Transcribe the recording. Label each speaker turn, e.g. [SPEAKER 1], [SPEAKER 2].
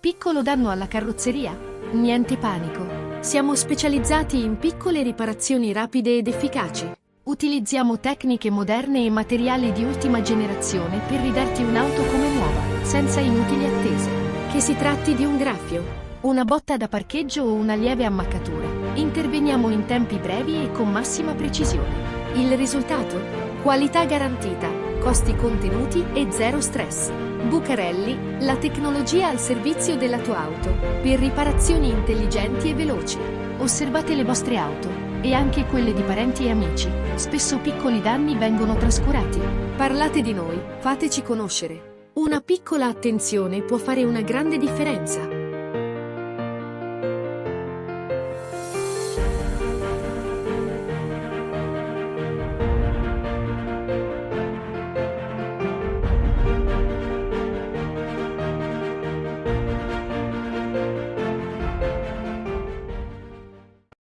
[SPEAKER 1] Piccolo danno alla carrozzeria? Niente panico. Siamo specializzati in piccole riparazioni rapide ed efficaci. Utilizziamo tecniche moderne e materiali di ultima generazione per ridarti un'auto come nuova, senza inutili attese. Che si tratti di un graffio, una botta da parcheggio o una lieve ammaccatura, interveniamo in tempi brevi e con massima precisione. Il risultato? Qualità garantita, costi contenuti e zero stress. Bucarelli, la tecnologia al servizio della tua auto, per riparazioni intelligenti e veloci. Osservate le vostre auto, e anche quelle di parenti e amici, spesso piccoli danni vengono trascurati. Parlate di noi, fateci conoscere. Una piccola attenzione può fare una grande differenza.